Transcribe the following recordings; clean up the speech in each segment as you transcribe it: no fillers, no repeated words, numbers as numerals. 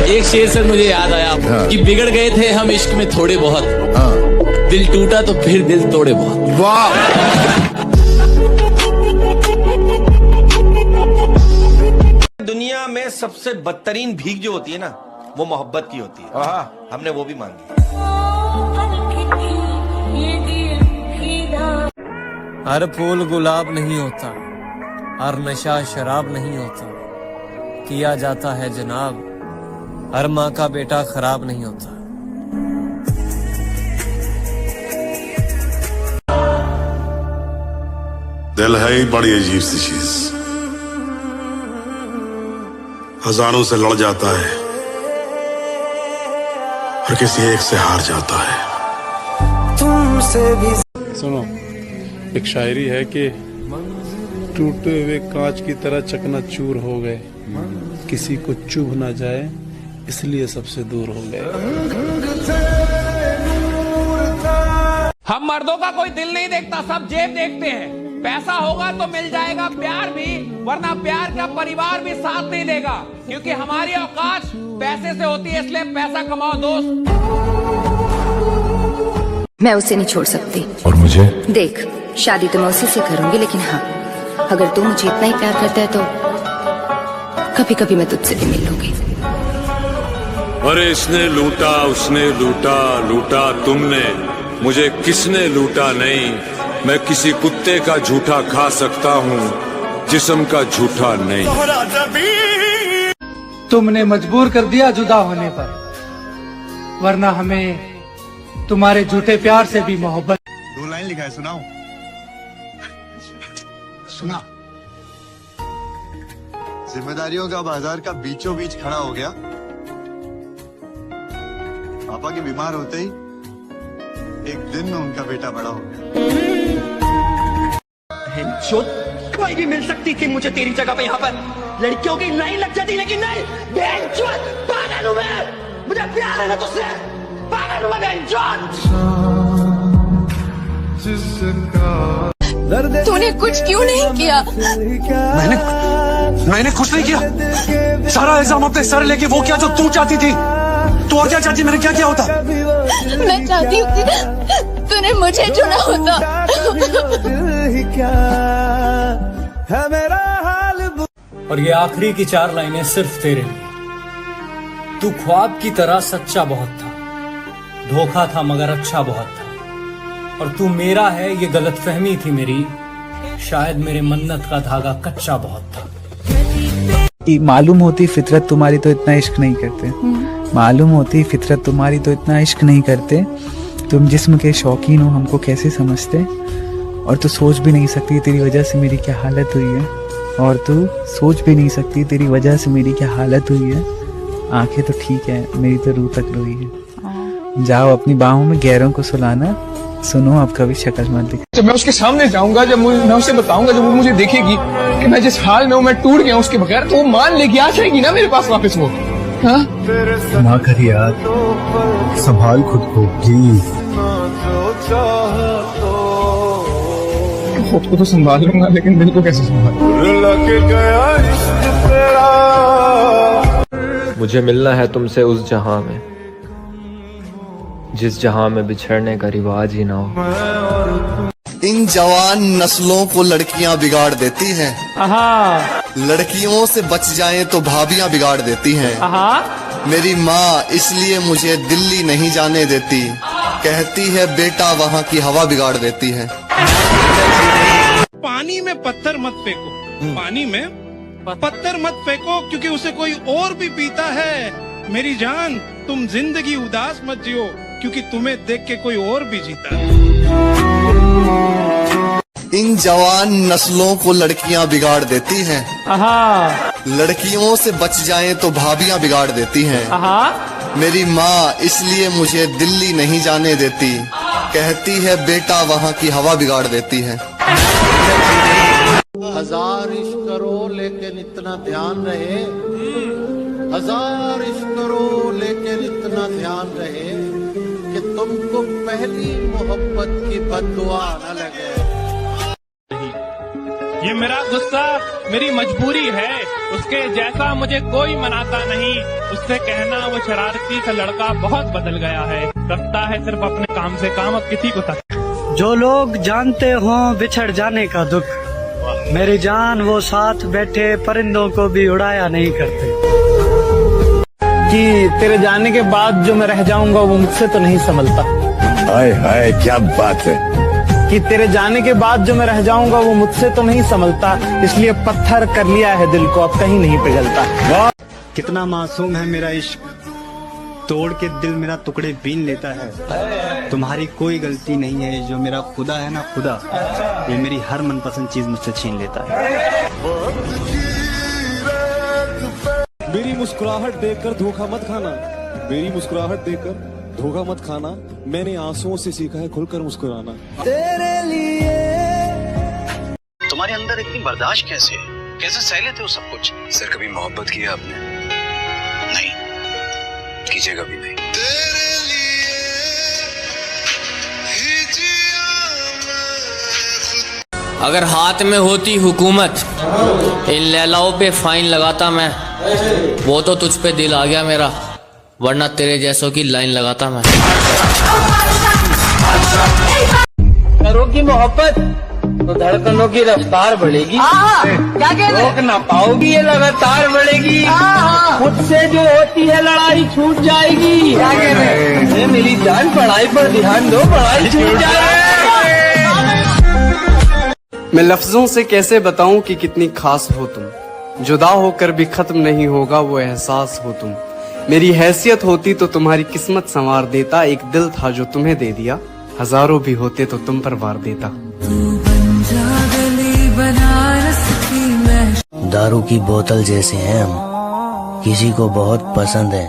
एक शेर से मुझे याद आया कि बिगड़ गए थे हम इश्क में थोड़े बहुत, दिल टूटा तो फिर दिल तोड़े बहुत। वाह। दुनिया में सबसे बदतरीन भीख जो होती है ना, वो मोहब्बत की होती है। हमने वो भी मांगी। हर फूल गुलाब नहीं होता, हर नशा शराब नहीं होता, किया जाता है जनाब, हर माँ का बेटा खराब नहीं होता। दिल है ही बड़ी अजीब सी चीज, हजारों से लड़ जाता है और किसी एक से हार जाता है। तुमसे भी सुनो, एक शायरी है कि टूटे हुए कांच की तरह चकनाचूर हो गए, किसी को चुभ ना जाए इसलिए सबसे दूर हो गए। हम मर्दों का कोई दिल नहीं देखता, सब जेब देखते हैं। पैसा होगा तो मिल जाएगा प्यार भी, वरना प्यार का परिवार भी साथ नहीं देगा, क्योंकि हमारी औकात पैसे से होती है, इसलिए पैसा कमाओ दोस्त। मैं उसे नहीं छोड़ सकती। और मुझे? देख, शादी तो मैं उसी से करूंगी, लेकिन हाँ, अगर तू मुझे इतना ही प्यार करता है तो कभी कभी मैं तुझसे भी मिल लूंगी। अरे इसने लूटा, उसने लूटा, लूटा तुमने, मुझे किसने लूटा नहीं। मैं किसी कुत्ते का झूठा खा सकता हूँ, जिस्म का झूठा नहीं। तुमने मजबूर कर दिया जुदा होने पर, वरना हमें तुम्हारे झूठे प्यार से भी मोहब्बत। 2 लाइन लिखा है, सुनाओ। सुना। जिम्मेदारियों का बाजार का बीचों बीच खड़ा हो गया। पापा के बीमार होते ही एक दिन में उनका बेटा बड़ा हो गया। कोई भी मिल सकती थी मुझे तेरी जगह पे, यहाँ पर लड़कियों की लाइन लग जाती, लेकिन नहीं। पागल हूँ मैं, मुझे प्यार है ना तुझसे, पागल हूँ मैं। तूने कुछ क्यों नहीं किया? मैंने कुछ नहीं किया। सारा इल्जाम अपने सर लेके वो क्या जो तू चाहती थी। तू और क्या चाहती? मैंने क्या किया होता? मैं चाहती हूँ तूने मुझे चुना होता। और ये आखिरी की 4 लाइनें सिर्फ तेरे लिए। तू ख्वाब की तरह सच्चा बहुत था, धोखा था मगर अच्छा बहुत था, और तू मेरा है ये गलतफहमी थी मेरी, शायद मेरे मन्नत का धागा कच्चा बहुत था। मालूम होती फितरत तुम्हारी तो इतना इश्क नहीं करते, मालूम होती फितरत तुम्हारी तो इतना इश्क नहीं करते। तुम जिस्म के शौकीन हो, हमको कैसे समझते, और तू सोच भी नहीं सकती तेरी वजह से मेरी क्या हालत हुई है, और तू सोच भी नहीं सकती तेरी वजह से मेरी क्या हालत हुई है। आंखें तो ठीक है, मेरी तो रूह तक रोई है। जाओ अपनी बाहों में गैरों को सुलाना, सुनो अब कभी शक्ल मत दिखा। जब मैं उसके सामने जाऊंगा, जब मैं उसे बताऊंगा, जब वो मुझे देखेगी कि मैं जिस हाल में हूँ, मैं टूट गया उसके बगैर, तो वो मान लेगी, आ जाएगी ना मेरे पास वापस। वो ना कर यार, संभाल खुद को प्लीज। खुद को तो संभाल लूंगा, लेकिन दिल को कैसे संभाल? मुझे मिलना है तुमसे उस जहां में, जिस जहां में बिछड़ने का रिवाज ही ना हो। इन जवान नस्लों को लड़कियां बिगाड़ देती हैं। लड़कियों से बच जाएं तो भाभियां बिगाड़ देती हैं। मेरी माँ इसलिए मुझे दिल्ली नहीं जाने देती, कहती है बेटा वहाँ की हवा बिगाड़ देती है। पानी में पत्थर मत फेंको, पानी में पत्थर मत फेंको, क्योंकि उसे कोई और भी पीता है। मेरी जान, तुम जिंदगी उदास मत जियो, क्योंकि तुम्हें देख के कोई और भी जीता है। इन जवान नस्लों को लड़कियां बिगाड़ देती हैं। लड़कियों से बच जाएं तो भाभियां बिगाड़ देती हैं। मेरी माँ इसलिए मुझे दिल्ली नहीं जाने देती, कहती है बेटा वहाँ की हवा बिगाड़ देती है। 1000 इश्क करो लेकिन इतना ध्यान रहे, 1000 इश्क करो लेकिन इतना ध्यान रहे कि तुमको पहली मोहब्बत की बद्दुआ न लगे। ये मेरा गुस्सा मेरी मजबूरी है, उसके जैसा मुझे कोई मनाता नहीं। उससे कहना वो शरारती सा लड़का बहुत बदल गया है, रखता है सिर्फ अपने काम से काम, अब किसी को तक। जो लोग जानते हों बिछड़ जाने का दुख, मेरी जान वो साथ बैठे परिंदों को भी उड़ाया नहीं करते। कि तेरे जाने के बाद जो मैं रह जाऊंगा वो मुझसे तो नहीं संभलता। हाय हाय क्या बात है। कि तेरे जाने के बाद जो मैं रह जाऊंगा वो मुझसे तो नहीं संभलता, इसलिए पत्थर कर लिया है दिल को, अब कहीं नहीं पिघलता। कितना मासूम है मेरा इश्क, तोड़ के दिल मेरा टुकड़े बीन लेता है। तुम्हारी कोई गलती नहीं है, जो मेरा खुदा है ना खुदा, ये मेरी हर मनपसंद चीज मुझसे छीन लेता है। मेरी मुस्कुराहट देखकर धोखा मत खाना, मेरी मुस्कुराहट देखकर धोखा मत खाना। मैंने आंसुओं से सीखा है खुलकर मुस्कुराना। तेरे लिए तुम्हारे अंदर इतनी बर्दाश्त कैसे है? कैसे सह लेते हो सब कुछ? सर कभी मोहब्बत किया आपने? नहीं कीजिएगा भी नहीं। अगर हाथ में होती हुकूमत, इन लैलाओं पे फाइन लगाता मैं। वो तो तुझ पे दिल आ गया मेरा, वरना तेरे जैसों की लाइन लगाता मैं। करोगी मोहब्बत तो धड़कनों की रफ्तार बढ़ेगी, रोक ना पाओगी ये लगातार बढ़ेगी। खुद से जो होती है लड़ाई छूट जाएगी। ये मेरी जान पढ़ाई पर ध्यान दो, पढ़ाई छूट जाएगी। मैं लफ्जों से कैसे बताऊं कि कितनी खास हो तुम, जुदा होकर भी खत्म नहीं होगा वो एहसास हो तुम। मेरी हैसियत होती तो तुम्हारी किस्मत संवार देता, एक दिल था जो तुम्हें दे दिया, हजारों भी होते तो तुम पर वार देता। दारू की बोतल जैसे हैं हम, किसी को बहुत पसंद है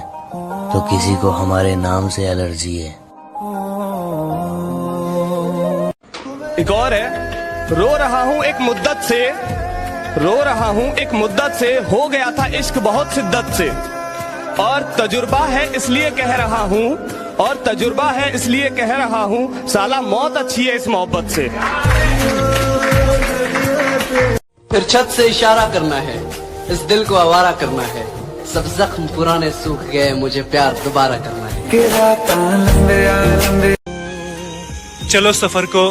तो किसी को हमारे नाम से एलर्जी है। एक और है, रो रहा हूँ एक मुद्दत से, रो रहा हूँ एक मुद्दत से, हो गया था इश्क बहुत शिद्दत से, और तजुर्बा है इसलिए कह रहा हूँ, और तजुर्बा है इसलिए कह रहा हूँ, साला मौत अच्छी है इस मोहब्बत से। फिर छत से इशारा करना है, इस दिल को आवारा करना है, सब जख्म पुराने सूख गए, मुझे प्यार दोबारा करना है। चलो सफर को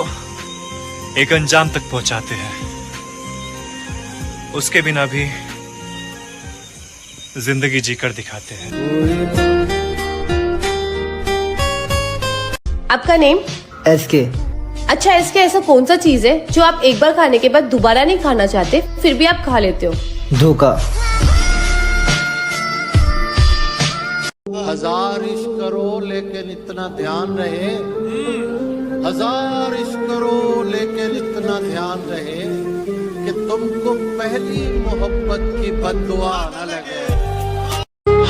एक अंजाम तक पहुंचाते हैं, उसके बिना भी जिंदगी जीकर दिखाते हैं। आपका नेम? एसके। अच्छा एसके, ऐसा कौन सा चीज है जो आप एक बार खाने के बाद दोबारा नहीं खाना चाहते, फिर भी आप खा लेते हो? धोखा। हजार इश्क करो लेकिन इतना ध्यान रहे, हजार इश्क करो लेकिन इतना ध्यान रहे कि तुमको पहली मोहब्बत की बद्दुआ न लगे।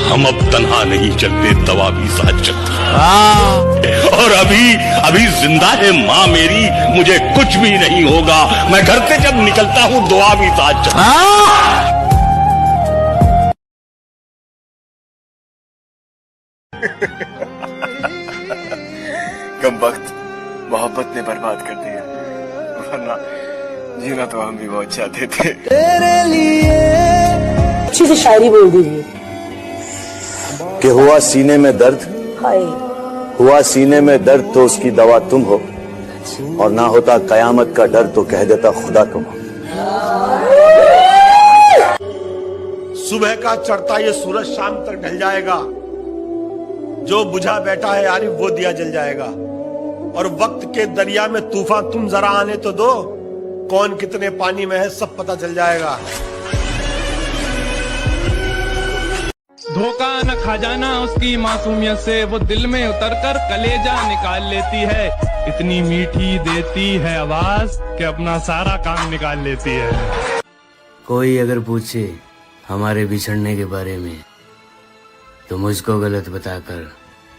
हम अब तन्हा नहीं चलते, दवा भी साथ चलती है। और अभी जिंदा है माँ मेरी, मुझे कुछ भी नहीं होगा, मैं घर से जब निकलता हूँ दुआ भी साथ चलती। कम वक्त मोहब्बत ने बर्बाद कर दिया, वरना जीना तो हम भी बहुत चाहते थे। तेरे लिए अच्छी से शायरी बोल दीजिए। कि हुआ सीने में दर्द, हुआ सीने में दर्द तो उसकी दवा तुम हो, और ना होता कयामत का डर तो कह देता खुदा तुम हो। सुबह का चढ़ता ये सूरज शाम तक ढल जाएगा, जो बुझा बैठा है यारी वो दिया जल जाएगा, और वक्त के दरिया में तूफान तुम जरा आने तो दो, कौन कितने पानी में है सब पता चल जाएगा। धोखा न खा जाना उसकी मासूमियत से, वो दिल में उतरकर कलेजा निकाल लेती है, इतनी मीठी देती है आवाज कि अपना सारा काम निकाल लेती है। कोई अगर पूछे हमारे बिछड़ने के बारे में तो मुझको गलत बताकर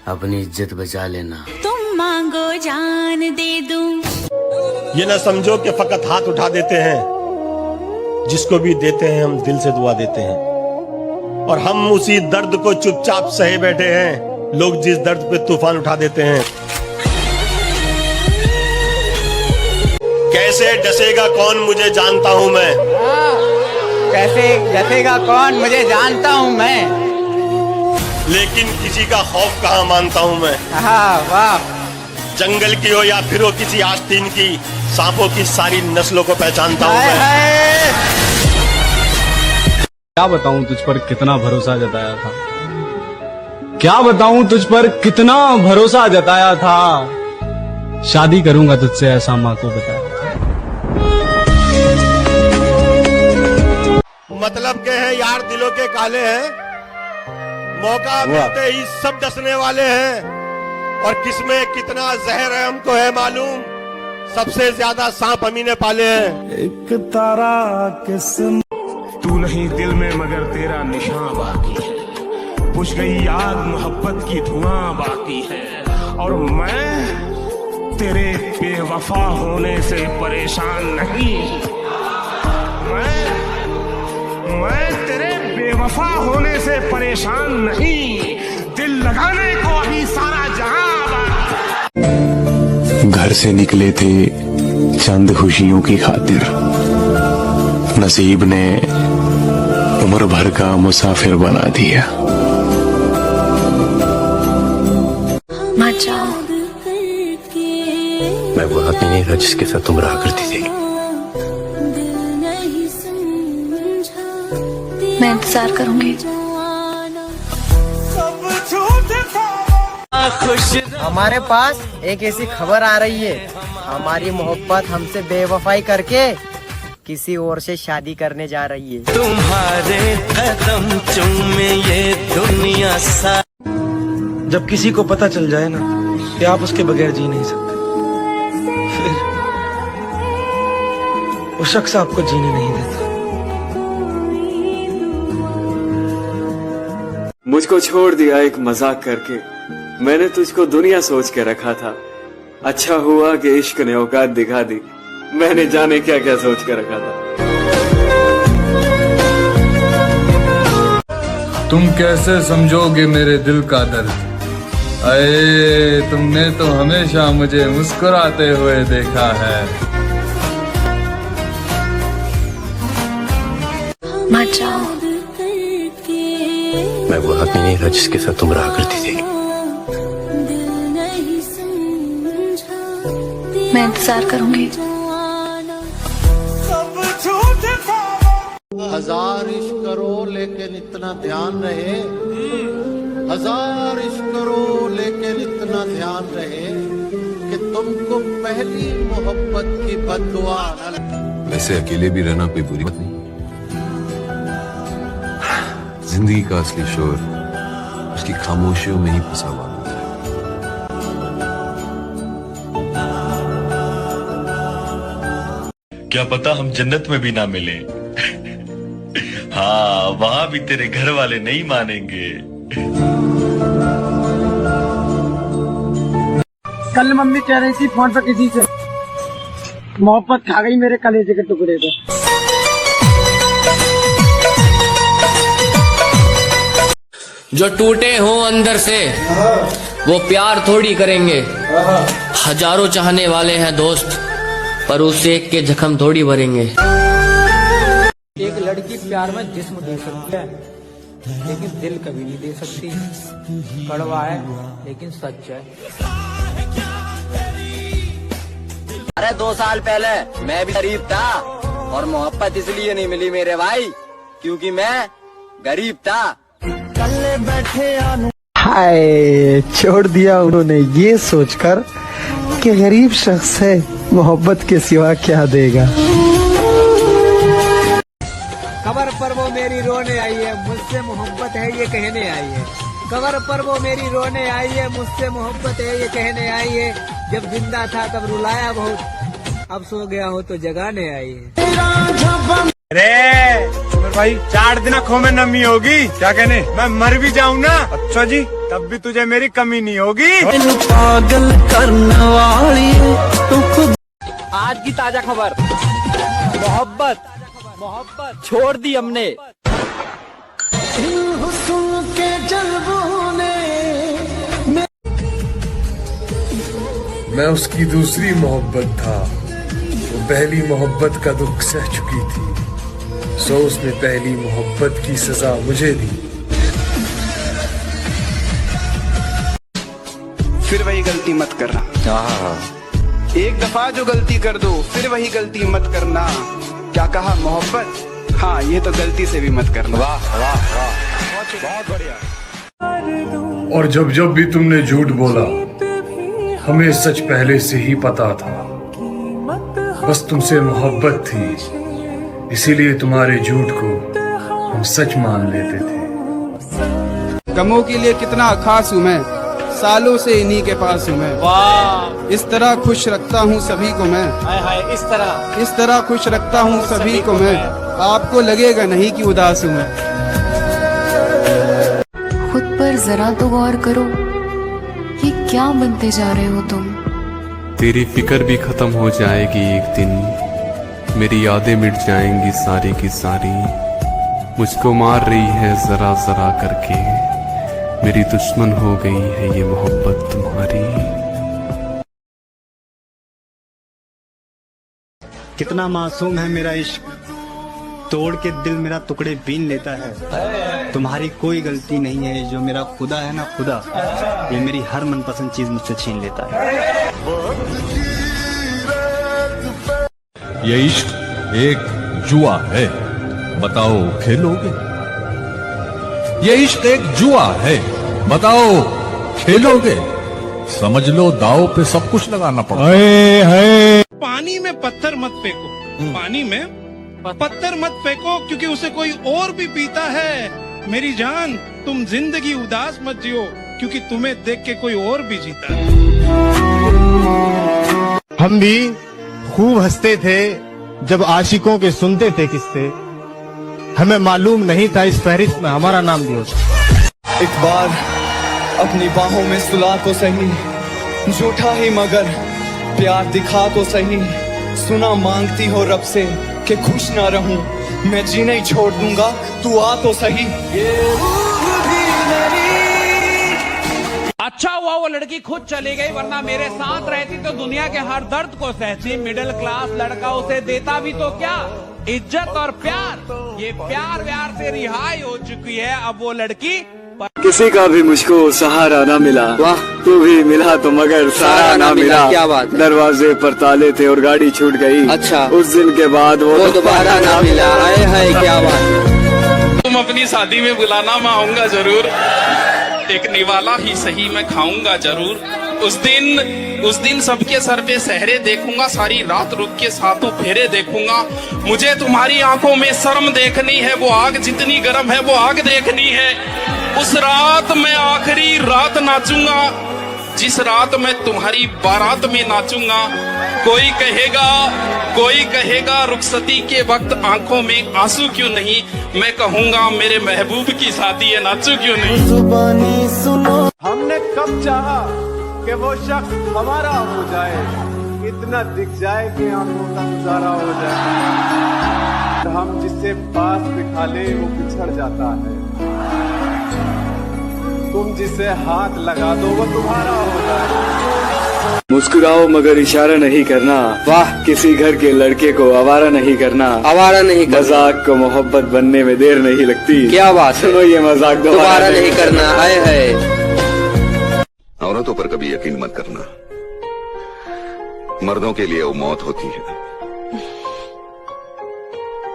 अपनी इज्जत बचा लेना। तुम मांगो जान दे दूं। ये ना समझो कि फकत हाथ उठा देते हैं, जिसको भी देते हैं हम दिल से दुआ देते हैं, और हम उसी दर्द को चुपचाप सहे बैठे हैं, लोग जिस दर्द पे तूफान उठा देते हैं। कैसे डसेगा कौन मुझे जानता हूँ मैं, कैसे डसेगा कौन मुझे जानता हूँ मैं, लेकिन किसी का खौफ कहाँ मानता हूँ मैं। वाह। जंगल की हो या फिर हो किसी आस्तीन की, सांपों की सारी नस्लों को पहचानता हूँ मैं। क्या बताऊं तुझ पर कितना भरोसा जताया था, क्या बताऊं तुझ पर कितना भरोसा जताया था, शादी करूंगा तुझसे ऐसा माँ को बताया था। मतलब के हैं यार दिलों के काले हैं, मौका मिलते ही सब डसने वाले हैं, और किसमें कितना जहर है हमको है मालूम, सबसे ज्यादा सांप हमी ने पाले हैं। एक तारा किस्म तू नहीं दिल में मगर तेरा निशान बाकी है, बुझ गई याद मोहब्बत की धुआं बाकी है, और मैं तेरे बेवफा होने से परेशान नहीं, मैं तेरे बेवफा होने से परेशान नहीं, दिल लगाने को अभी सारा जहां। घर से निकले थे चंद खुशियों की खातिर, नसीब ने उम्र भर का मुसाफिर बना दिया। मत जाओ। मैं वो आदमी नहीं था जिसके साथ तुम रहा करती थी। मैं इंतजार करूंगी। हमारे पास एक ऐसी खबर आ रही है, हमारी मोहब्बत हमसे बेवफाई करके किसी और से शादी करने जा रही है। तुम्हारे कदम चूमे ये दुनिया सा। जब किसी को पता चल जाए ना कि आप उसके बगैर जी नहीं सकते, फिर वो शख्स आपको जीने नहीं देता। मुझको छोड़ दिया एक मजाक करके, मैंने तुझको दुनिया सोच के रखा था, अच्छा हुआ कि इश्क ने औकात दिखा दी, मैंने जाने क्या क्या सोच के रखा था। तुम कैसे समझोगे मेरे दिल का दर्द, अये तुमने तो हमेशा मुझे मुस्कुराते हुए देखा है। मत जाओ। मैं वो आदमी नहीं था जिसके साथ तुम रहा करती थी। मैं इंतजार करूंगी। हजार इश्क करो लेकिन इतना ध्यान रहे, हजार इश्क करो लेकिन इतना ध्यान रहे कि तुमको पहली मोहब्बत की बद्दुआ न लगे। वैसे अकेले भी रहना कोई बुरी बात नहीं, जिंदगी का असली शोर उसकी खामोशियों में ही फंसा हुआ होता है। क्या पता हम जन्नत में भी ना मिले। हाँ, वहां भी तेरे घर वाले नहीं मानेंगे। कल मम्मी कह रही थी फोन पर किसी से, मोहब्बत खा गई मेरे कलेजे के टुकड़े को। जो टूटे हों अंदर से वो प्यार थोड़ी करेंगे, हजारों चाहने वाले हैं दोस्त पर उस एक के जख्म थोड़ी भरेंगे। एक लड़की प्यार में जिस्म दे सकती है लेकिन दिल कभी नहीं दे सकती। कड़वा है लेकिन सच है। अरे 2 साल पहले मैं भी गरीब था, और मोहब्बत इसलिए नहीं मिली मेरे भाई क्योंकि मैं गरीब था। कल्ले बैठे हाय, छोड़ दिया उन्होंने ये सोचकर कि गरीब शख्स है, मोहब्बत के सिवा क्या देगा। कबर पर वो मेरी रोने आई है, मुझसे मोहब्बत है ये कहने आई है। कबर पर वो मेरी रोने आई है, मुझसे मोहब्बत है ये कहने आई है। जब जिंदा था तब रुलाया बहुत, अब सो गया हो तो जगाने आई है। अरे भाई 4 दिन आँखों में नमी होगी, क्या कहने मैं मर भी जाऊं ना, अच्छा जी तब भी तुझे मेरी कमी नहीं होगी। पागल करने वाली तू खुद। आज की ताजा खबर, मोहब्बत छोड़ दी हमने। के जल्बों ने मैं उसकी दूसरी मोहब्बत था, वो पहली मोहब्बत का दुख सह चुकी थी, सो उसने पहली मोहब्बत की सजा मुझे दी। फिर वही गलती मत करना। एक दफा जो गलती कर दो फिर वही गलती मत करना। क्या कहा मोहब्बत? हाँ, ये तो गलती से भी मत करना। वाह वाह वाह, बहुत बढ़िया। और जब जब भी तुमने झूठ बोला, हमें सच पहले से ही पता था। बस तुमसे मोहब्बत थी, इसीलिए तुम्हारे झूठ को हम सच मान लेते थे। गमों के लिए कितना खास हूँ मैं, सालों से इन्हीं के पास हूँ मैं। वाह, इस तरह खुश रखता हूँ सभी को मैं। हाय हाय, इस तरह खुश रखता हूँ सभी को मैं। आपको लगेगा नहीं कि उदास हूँ मैं। खुद पर जरा तो गौर करो, ये क्या बनते जा रहे हो तुम? तेरी फिक्र भी खत्म हो जाएगी एक दिन, मेरी यादें मिट जाएंगी सारी की सारी। मुझको मार रही है जरा जरा करके, मेरी दुश्मन हो गई है ये मोहब्बत तुम्हारी। कितना मासूम है मेरा इश्क, तोड़ के दिल मेरा टुकड़े बीन लेता है। तुम्हारी कोई गलती नहीं है, जो मेरा खुदा है ना खुदा, ये मेरी हर मनपसंद चीज मुझसे छीन लेता है। ये इश्क एक जुआ है, बताओ खेलोगे? ये इश्क एक जुआ है, बताओ खेलोगे? समझ लो दाव पे सब कुछ लगाना पड़ता है। पानी में पत्थर मत फेंको, पानी में पत्थर मत फेंको, क्योंकि उसे कोई और भी पीता है। मेरी जान, तुम जिंदगी उदास मत जियो, क्योंकि तुम्हें देख के कोई और भी जीता है। हम भी खूब हंसते थे जब आशिकों के सुनते थे किस्से, हमें मालूम नहीं था इस फहरिस्त में हमारा नाम भी होता। एक बार अपनी बाहों में सुला तो सही, झूठा ही मगर प्यार दिखा तो सही। सुना मांगती हो रब से कि खुश ना रहूं, मैं जीना ही छोड़ दूंगा, तू आ तो सही। अच्छा हुआ वो लड़की खुद चली गई, वरना मेरे साथ रहती तो दुनिया के हर दर्द को सहती। मिडिल क्लास लड़का उसे देता भी तो क्या, इज्जत और प्यार। ये प्यार व्यार से रिहाई हो चुकी है अब वो लड़की। किसी का भी मुझको सहारा ना मिला, वाह तू भी मिला तो मगर सहारा ना मिला। क्या बात है? दरवाजे पर ताले थे और गाड़ी छूट गई। अच्छा, उस दिन के बाद वो दोबारा ना मिला। आए हाय, क्या बात। तुम अपनी शादी में बुलाना, मैं आऊंगा जरूर। एक निवाला ही सही मैं खाऊंगा जरूर। उस दिन सबके सर पे सहरे देखूंगा, सारी रात रुक के सातों फेरे देखूंगा। मुझे तुम्हारी आंखों में शर्म देखनी है, वो आग जितनी गर्म है वो आग देखनी है। उस रात मैं आखिरी रात नाचूंगा, जिस रात मैं तुम्हारी बारात में नाचूंगा। कोई कहेगा रुखसती के वक्त आंखों में आंसू क्यों नहीं, मैं कहूंगा मेरे महबूब की शादी है, नाचू क्यों नहीं। जुबानी सुनो, हमने कब चाहा कि वो शख्स हमारा हो जाए, इतना दिख जाए कि आंखों का गुजारा हो जाए। हम जिससे पास बिठा ले वो बिछड़ जाता है, तुम जिसे हाथ लगा दो वो तुम्हारा हो जाए। मुस्कुराओ मगर इशारा नहीं करना, वाह किसी घर के लड़के को आवारा नहीं करना। आवारा नहीं करना, मजाक को मोहब्बत बनने में देर नहीं लगती। क्या बात है? सुनो ये मजाक दोबारा नहीं करना। आए है। औरतों पर कभी यकीन मत करना, मर्दों के लिए वो मौत होती है।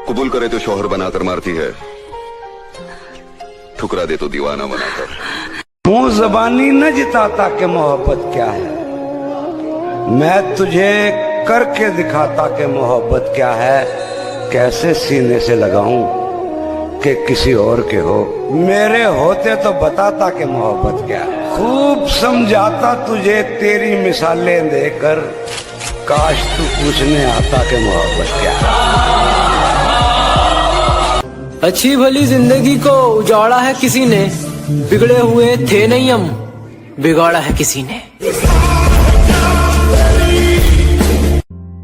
कबूल करे तो शौहर बनाकर मारती है, ठुकरा दे तो दीवाना बनाकर। मुंह जबानी न जिताता कि मोहब्बत क्या है, मैं तुझे करके दिखाता कि मोहब्बत क्या है। कैसे सीने से लगाऊं कि किसी और के हो, मेरे होते तो बताता कि मोहब्बत क्या है। खूब समझाता तुझे तेरी मिसालें देकर, काश तू पूछने आता कि मोहब्बत क्या है। अच्छी भली जिंदगी को उजाड़ा है किसी ने, बिगड़े हुए थे नहीं हम, बिगाड़ा है किसी ने।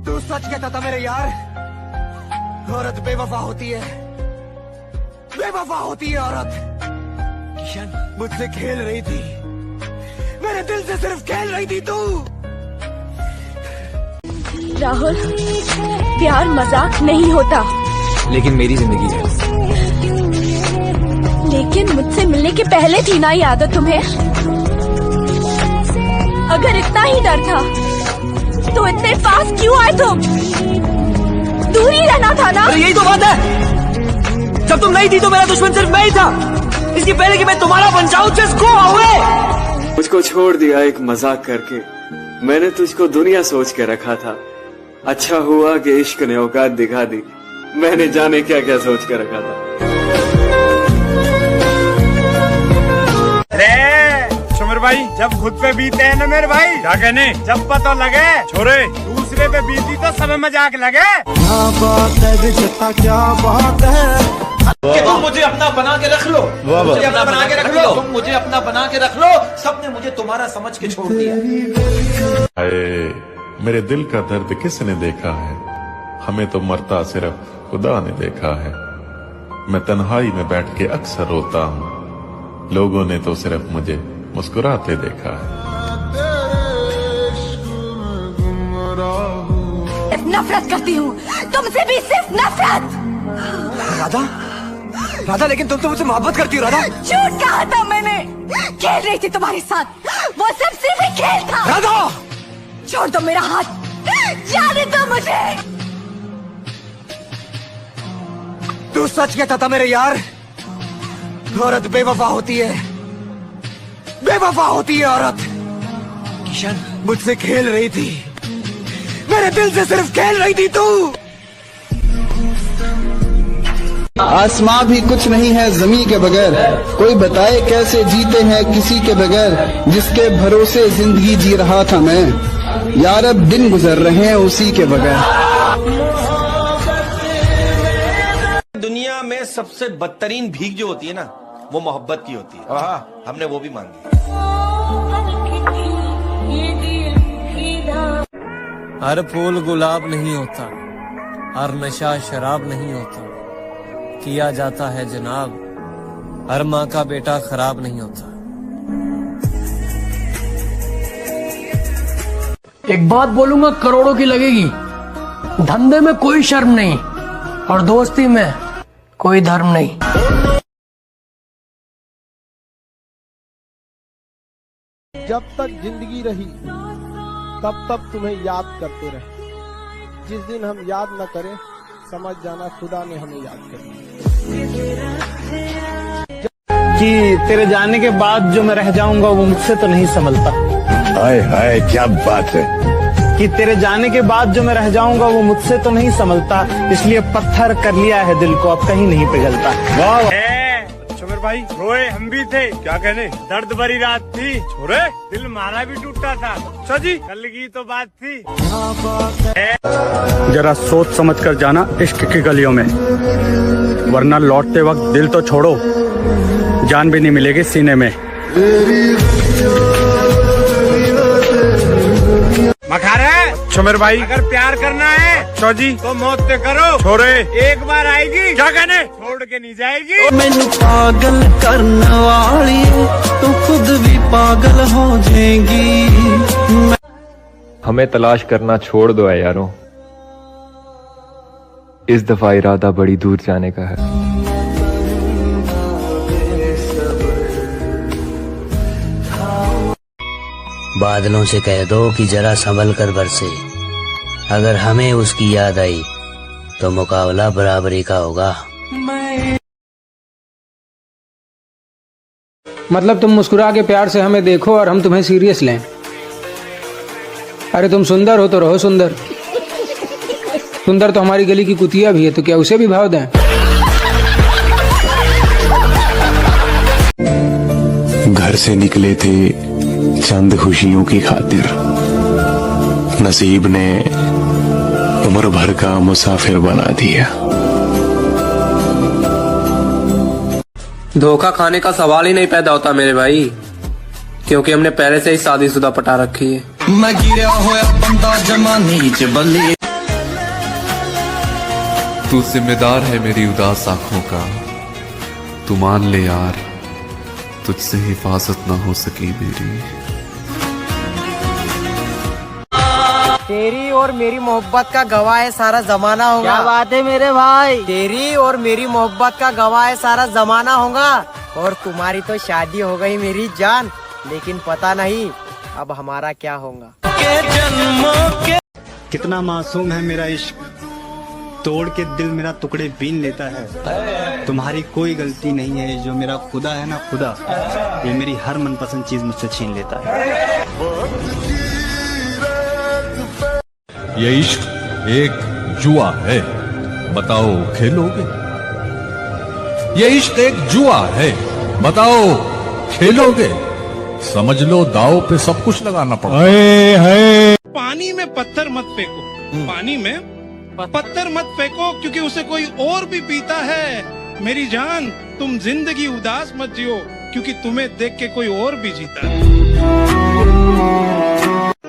तू सच कहता था मेरे यार, औरत बेवफा होती है, बेवफा होती है औरत। किशन मुझसे खेल रही थी, मेरे दिल से सिर्फ खेल रही थी तू। राहुल, प्यार मजाक नहीं होता। लेकिन मेरी जिंदगी है। लेकिन मुझसे मिलने के पहले थी ना ये आदत तुम्हें? अगर इतना ही डर था तो इतने पास क्यों आए तुम? दूर ही रहना था ना। यही तो बात है, जब तुम नहीं थी तो मेरा दुश्मन सिर्फ मैं ही था। इसके पहले कि मैं तुम्हारा बन जाऊं, जस्ट गो अवे। मुझको छोड़ दिया एक मजाक करके, मैंने तुझको दुनिया सोच के रखा था। अच्छा हुआ कि इश्क ने औकात दिखा दी, मैंने जाने क्या क्या सोच के रखा था। सुमर भाई, जब खुद पे बीते हैं ना मेरे भाई, क्या कहने, जब पता लगे छोरे दूसरे पे बीती तो सब मजाक लगे। क्या बात है, क्या बात है कि तुम मुझे अपना बना के रख लो, मुझे अपना बना के रख लो, तुम मुझे अपना बना के रख लो। सबने मुझे तुम्हारा समझ के छोड़ दिया। मेरे दिल का दर्द किसने देखा है? हमें तो मरता सिर्फ खुदा ने देखा है। मैं तन्हाई में बैठ के अक्सर रोता हूँ, लोगों ने तो सिर्फ मुझे मुस्कुराते देखा है। नफरत करती हूँ तुमसे भी, सिर्फ नफरत। राधा, राधा, लेकिन तुम तो मुझसे मोहब्बत करती हो राधा। झूठ कहा था मैंने, खेल रही थी तुम्हारे साथ, वो सब सिर्फ एक खेल था। राधा, छोड़ दो मेरा हाथ, जाने दो मुझे। तू सच कहता था मेरे यार, औरत बेवफा होती है, बेवफा होती है औरत। किशन, मुझसे खेल रही थी, मेरे दिल से सिर्फ खेल रही थी तू। आसमां भी कुछ नहीं है ज़मीं के बगैर, कोई बताए कैसे जीते हैं किसी के बगैर, जिसके भरोसे जिंदगी जी रहा था मैं, यार अब दिन गुजर रहे हैं उसी के बगैर। दुनिया में सबसे बदतरीन भीख जो होती है ना, वो मोहब्बत की होती है। हाँ, हमने वो भी मांगी। हर फूल गुलाब नहीं होता, हर नशा शराब नहीं होता, किया जाता है जनाब, हर माँ का बेटा खराब नहीं होता। एक बात बोलूंगा, करोड़ों की लगेगी। धंधे में कोई शर्म नहीं और दोस्ती में कोई धर्म नहीं। जब तक जिंदगी रही तब तक तुम्हें याद करते रहे। जिस दिन हम याद न करें, समझ जाना खुदा ने हमें याद कर कि तेरे जाने के बाद जो मैं रह जाऊंगा वो मुझसे तो नहीं संभलता। हाय हाय, क्या बात है कि तेरे जाने के बाद जो मैं रह जाऊंगा वो मुझसे तो नहीं संभलता, इसलिए पत्थर कर लिया है दिल को, अब कहीं नहीं पिघलता। वाह छोर भाई, रोए हम भी थे, क्या कहने, दर्द भरी रात थी छोरे, दिल हमारा भी टूटा था। अच्छा जी, कल की तो बात थी। जरा सोच समझ कर जाना इश्क की गलियों में, वरना लौटते वक्त दिल तो छोड़ो, जान भी नहीं मिलेगी सीने में। मखारे छोमेर भाई, अगर प्यार करना है चौजी तो मौत से करो छोरे, एक बार आएगी, क्या कहने, छोड़ के नहीं जाएगी। मैनू पागल करने वाली तू खुद भी पागल हो जाएगी। हमें तलाश करना छोड़ दो यारों, इस दफा इरादा बड़ी दूर जाने का है। बादलों से कह दो कि जरा संभल कर बरसे, अगर हमें उसकी याद आई तो मुकाबला बराबरी का होगा। मतलब तुम मुस्कुरा के प्यार से हमें देखो और हम तुम्हें सीरियस लें। अरे तुम सुंदर हो तो रहो सुंदर, सुंदर तो हमारी गली की कुतिया भी है, तो क्या उसे भी भाव दें? घर से निकले थे चंद खुशियों की खातिर, नसीब ने उम्र भर का मुसाफिर बना दिया। धोखा खाने का सवाल ही नहीं पैदा होता मेरे भाई, क्योंकि हमने पहले से ही शादीशुदा पटा रखी है। मैं गिरा होया बंदा जमानी च बल्ली। तू जिम्मेदार है मेरी उदास आंखों का, तू मान ले यार, तुझसे हिफाजत ना हो सकी मेरी। तेरी और मेरी मोहब्बत का गवाह है सारा जमाना होगा। क्या बात है मेरे भाई। तेरी और मेरी मोहब्बत का गवाह है सारा जमाना होगा। और तुम्हारी तो शादी हो गई मेरी जान, लेकिन पता नहीं अब हमारा क्या होगा। कितना मासूम है मेरा इश्क, तोड़ के दिल मेरा टुकड़े बीन लेता है। तुम्हारी कोई गलती नहीं है, जो मेरा खुदा है ना खुदा, ये मेरी हर मनपसंद चीज मुझसे छीन लेता है। ये इश्क एक जुआ है, बताओ खेलोगे? ये इश्क एक जुआ है, बताओ खेलोगे? समझ लो दाव पे सब कुछ लगाना पड़ता है। पानी में पत्थर मत फेंको, पानी में पत्थर मत फेंको, क्योंकि उसे कोई और भी पीता है। मेरी जान, तुम जिंदगी उदास मत जियो, क्योंकि तुम्हें देख के कोई और भी जीता है।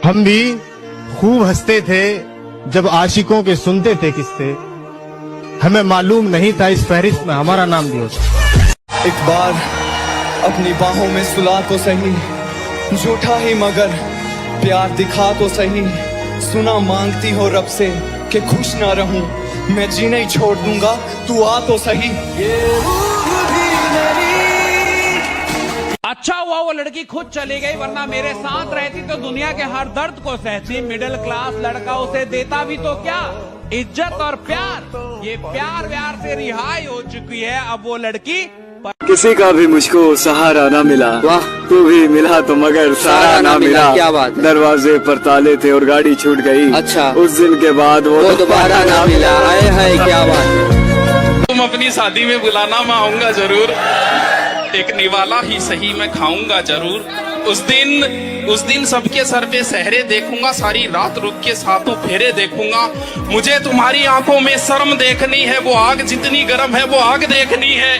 हम भी खूब हंसते थे जब आशिकों के सुनते थे किस्से, हमें मालूम नहीं था इस फहरिस्त में हमारा भी होता। एक बार अपनी बाहों में सुला तो सही, झूठा ही मगर प्यार दिखा तो सही। सुना मांगती हो रब से कि खुश ना रहूं, मैं जीना ही छोड़ दूंगा, तू आ तो सही। अच्छा हुआ वो लड़की खुद चली गई, वरना मेरे साथ रहती तो दुनिया के हर दर्द को सहती। मिडिल क्लास लड़का उसे देता भी तो क्या, इज्जत और प्यार। ये प्यार व्यार से रिहाई हो चुकी है, अब वो लड़की किसी का भी मुझको सहारा ना मिला। वाह, तू भी मिला तो मगर सहारा ना मिला। क्या बात है। दरवाजे पर ताले थे और गाड़ी छूट गई। अच्छा, उस दिन के बाद वो दोबारा ना मिला। आए है क्या बात है। तुम अपनी शादी में बुलाना, मैं आऊंगा जरूर। एक निवाला ही सही मैं खाऊंगा जरूर। उस दिन सबके सर पे सहरे देखूंगा, सारी रात रुक के सातों फेरे देखूंगा। मुझे तुम्हारी आंखों में शर्म देखनी है, वो आग जितनी गर्म है वो आग देखनी है।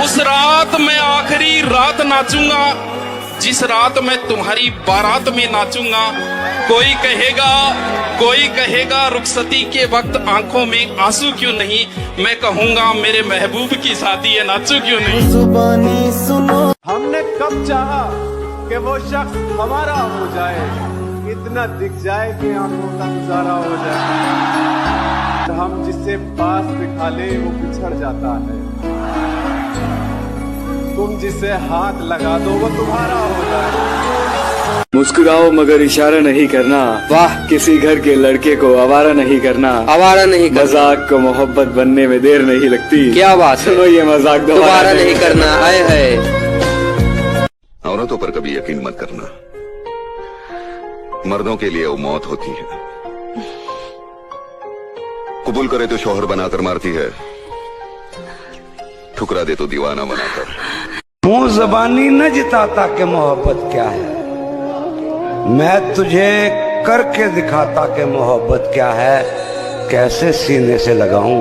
उस रात मैं आखिरी रात नाचूंगा, जिस रात मैं तुम्हारी बारात में नाचूंगा। कोई कहेगा रुखसती के वक्त आंखों में आंसू क्यों नहीं, मैं कहूंगा मेरे महबूब की शादी है, नाचू क्यों नहीं। जुबानी सुनो, हमने कब चाहा कि वो शख्स हमारा हो जाए, इतना दिख जाए कि आंखों का गुजारा हो जाए। तो हम जिससे पास बिठा ले वो पिछड़ जाता है, तुम जिसे हाथ लगा दो वो तुम्हारा हो जाए। मुस्कुराओ मगर इशारा नहीं करना। वाह, किसी घर के लड़के को आवारा नहीं करना। आवारा नहीं करना। मजाक को मोहब्बत बनने में देर नहीं लगती। क्या बात है। सुनो ये मजाक दोबारा नहीं करना। आए है। औरतों पर कभी यकीन मत करना, मर्दों के लिए वो मौत होती है। कबूल करे तो शौहर बनाकर मारती है, ठुकरा दे तो दीवाना बनाकर। मुंह जबानी न जिताता कि मोहब्बत क्या है, मैं तुझे करके दिखाता कि मोहब्बत क्या है। कैसे सीने से लगाऊं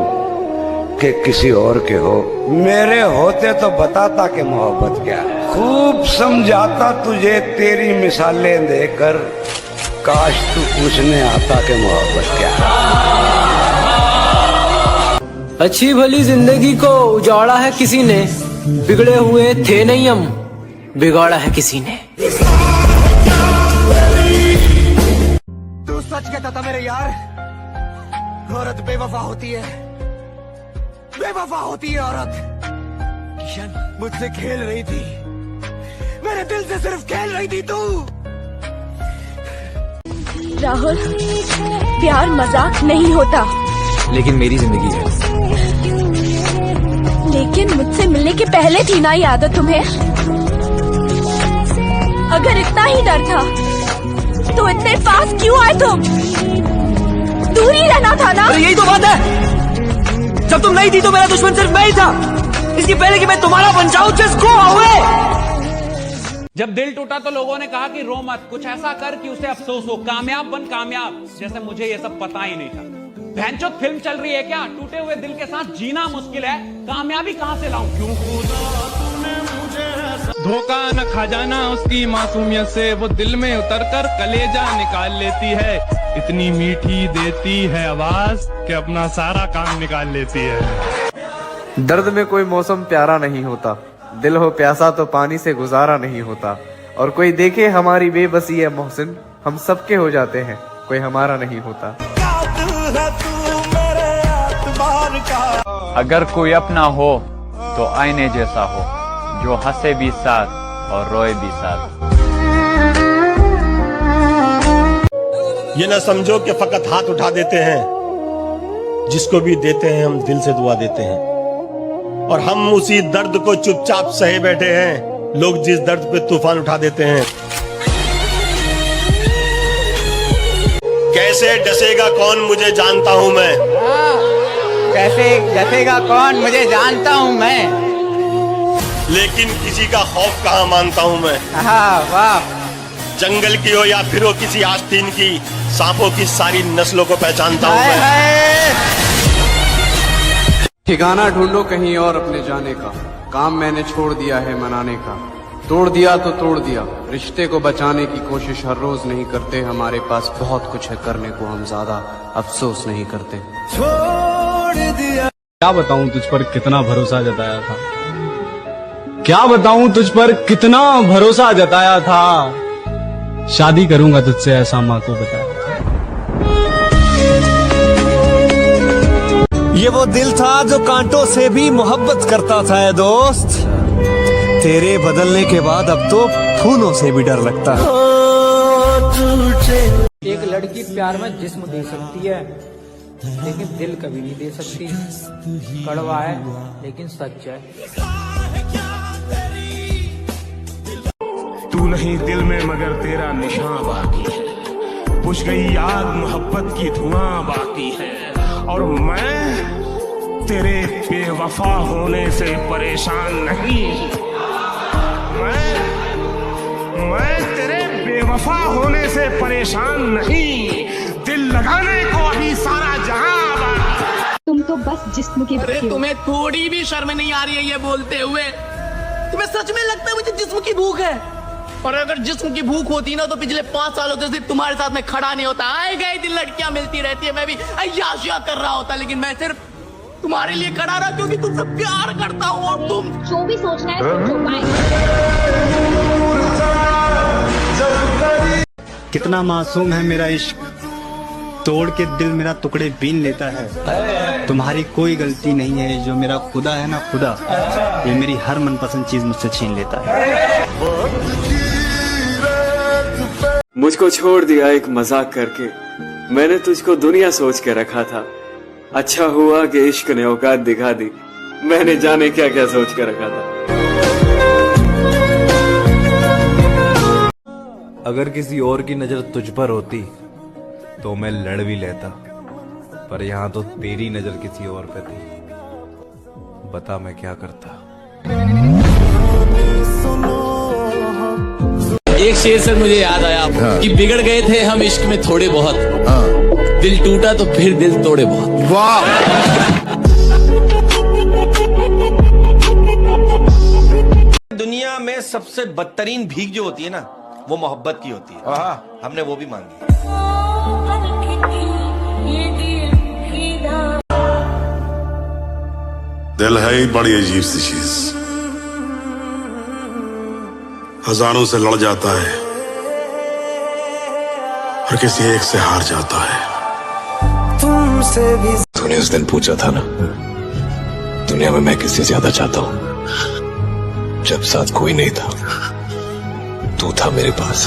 कि किसी और के हो, मेरे होते तो बताता कि मोहब्बत क्या है। खूब समझाता तुझे तेरी मिसालें देकर, काश तू पूछने आता कि मोहब्बत क्या है। अच्छी भली जिंदगी को उजाड़ा है किसी ने, बिगड़े हुए थे नहीं हम, बिगाड़ा है किसी ने। तू सच कहता था मेरे यार, औरत बेवफा होती है, बेवफा होती है औरत। किशन मुझसे खेल रही थी, मेरे दिल से सिर्फ खेल रही थी तू। राहुल, प्यार मजाक नहीं होता, लेकिन मेरी जिंदगी है। लेकिन मुझसे मिलने के पहले थी ना ये आदत तुम्हें। अगर इतना ही डर था तो इतने पास क्यों आए तुम? दूर ही रहना था ना। यही तो बात है, जब तुम नहीं थी तो मेरा दुश्मन सिर्फ मैं ही था। इसके पहले कि मैं तुम्हारा बन जाऊं, जस्ट गो अवे। जब दिल टूटा तो लोगों ने कहा कि रो मत, कुछ ऐसा कर कि उसे अफसोस हो, कामयाब बन कामयाब। जैसे मुझे ये सब पता ही नहीं था। भैंचोद फिल्म चल रही है क्या? टूटे हुए दिल के साथ जीना मुश्किल है, कामयाबी कहां से लाऊं? क्यों धोखा न खा जाना उसकी मासूमियत से, वो दिल में उतरकर कलेजा निकाल लेती है। इतनी मीठी देती है आवाज कि अपना सारा काम निकाल लेती है। दर्द में कोई मौसम प्यारा नहीं होता, दिल हो प्यासा तो पानी से गुजारा नहीं होता। और कोई देखे हमारी बेबसी है मोहसिन, हम सबके हो जाते हैं, कोई हमारा नहीं होता। अगर कोई अपना हो तो आईने जैसा हो, जो हंसे भी साथ और रोए भी साथ। ये ना समझो कि फकत हाथ उठा देते हैं, जिसको भी देते हैं हम दिल से दुआ देते हैं। और हम उसी दर्द को चुपचाप सहे बैठे हैं, लोग जिस दर्द पे तूफान उठा देते हैं। कैसे डसेगा कौन मुझे जानता हूं मैं, कैसे डसेगा कौन मुझे जानता हूँ मैं, लेकिन किसी का खौफ कहाँ मानता हूं मैं। वाह। जंगल की हो या फिर हो किसी आस्तीन की, सांपों की सारी नस्लों को पहचानता हूं मैं। ठिकाना ढूंढो कहीं और अपने जाने का, काम मैंने छोड़ दिया है मनाने का। तोड़ दिया तो तोड़ दिया, रिश्ते को बचाने की कोशिश हर रोज नहीं करते। हमारे पास बहुत कुछ है करने को, हम ज्यादा अफसोस नहीं करते। छोड़ दिया। क्या बताऊं तुझ पर कितना भरोसा जताया था, क्या बताऊं तुझ पर कितना भरोसा जताया था। शादी करूंगा तुझसे ऐसा माँ को बताया। ये वो दिल था जो कांटों से भी मोहब्बत करता था है दोस्त। तेरे बदलने के बाद अब तो फूलों से भी डर लगता है। एक लड़की प्यार में जिस्म दे सकती है, लेकिन दिल कभी नहीं दे सकती। कड़वा है लेकिन सच है। तू नहीं दिल में मगर तेरा निशान बाकी है, बुझ गई याद मोहब्बत की धुआं बाकी है। और मैं तेरे बेवफा होने से परेशान नहीं, मैं तेरे बेवफा होने से परेशान नहीं, दिल लगाने को अभी सारा जहां। तुम तो बस जिस्म की अरे तुम्हें थोड़ी भी शर्म नहीं आ रही है ये बोलते हुए? तुम्हें सच में लगता है मुझे जिस्म की भूख है? और अगर जिस्म की भूख होती ना तो पिछले 5 सालों से सिर्फ तुम्हारे साथ में खड़ा नहीं होता। आए गए दिन लड़कियां मिलती रहती है, मैं भी अय्याशियां कर रहा होता, लेकिन मैं सिर्फ तुम्हारे लिए खड़ा रहा क्योंकि तुमसे प्यार करता हूँ। और तुम जो भी सोचना है सोचो। कितना मासूम है मेरा इश्क, तोड़ के दिल मेरा टुकड़े बीन लेता है। तुम्हारी कोई गलती नहीं है, जो मेरा खुदा है ना खुदा, ये मेरी हर मनपसंद चीज मुझसे छीन लेता है। मुझको छोड़ दिया एक मजाक करके, मैंने तुझको दुनिया सोच के रखा था। अच्छा हुआ कि इश्क ने औकात दिखा दी, मैंने जाने क्या क्या सोच के रखा था। अगर किसी और की नजर तुझ पर होती तो मैं लड़ भी लेता, पर यहाँ तो तेरी नजर किसी और पे थी। बता मैं क्या करता। एक शेर से मुझे याद आया कि बिगड़ गए थे हम इश्क में थोड़े बहुत, दिल टूटा तो फिर दिल तोड़े बहुत। वाह। दुनिया में सबसे बदतरीन भीख जो होती है ना, वो मोहब्बत की होती है। हमने वो भी मांगी। दिल है ही बड़ी अजीब सी चीज, हजारों से लड़ जाता है और किसी एक से हार जाता है। तुमसे भी तूने उस दिन पूछा था ना, दुनिया में मैं किससे ज्यादा चाहता हूं, जब साथ कोई नहीं था तू था मेरे पास।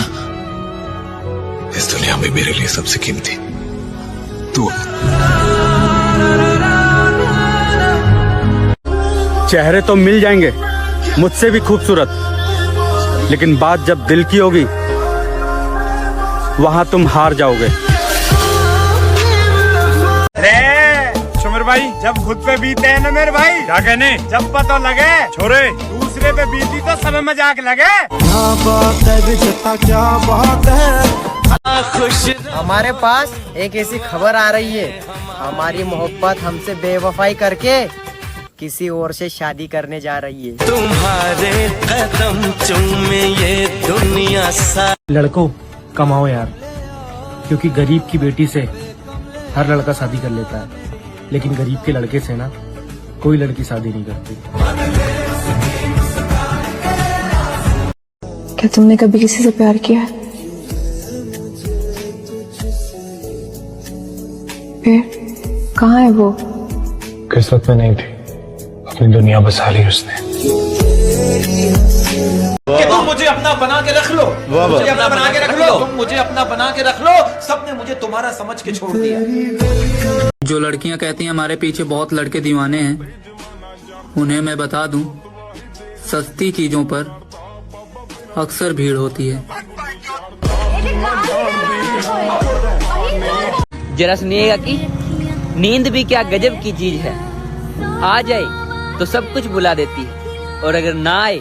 इस दुनिया में मेरे लिए सबसे कीमती तू। चेहरे तो मिल जाएंगे मुझसे भी खूबसूरत, लेकिन बात जब दिल की होगी वहां तुम हार जाओगे। सुमर भाई, जब खुद पे बीते हैं ना मेरे भाई, क्या कहने, जब पता लगे छोरे दूसरे पे बीती तो सब मजाक लगे। क्या बात है, क्या बात है। खुश हमारे पास एक ऐसी खबर आ रही है, हमारी मोहब्बत हमसे बेवफाई करके किसी और से शादी करने जा रही है। तुम्हारे कदम चूमे ये दुनिया सा। लड़कों कमाओ यार, क्योंकि गरीब की बेटी से हर लड़का शादी कर लेता है, लेकिन गरीब के लड़के से ना कोई लड़की शादी नहीं करती। क्या तुमने कभी किसी से प्यार किया है? फिर कहाँ है वो? किस्मत में नहीं थी, अपनी दुनिया बसा ली उसने। कि तुम मुझे अपना बना के रख लो, मुझे अपना बना के रख लो, तुम मुझे अपना बना के रख लो, सबने मुझे तुम्हारा समझ के छोड़ दिया। जो लड़कियां कहती हैं हमारे पीछे बहुत लड़के दीवाने हैं, उन्हें मैं बता दूं, सस्ती चीजों पर अक्सर भीड़ होती है। जरा सुनिएगा कि नींद भी क्या गजब की चीज है, आ जाए तो सब कुछ भुला देती है, और अगर ना आए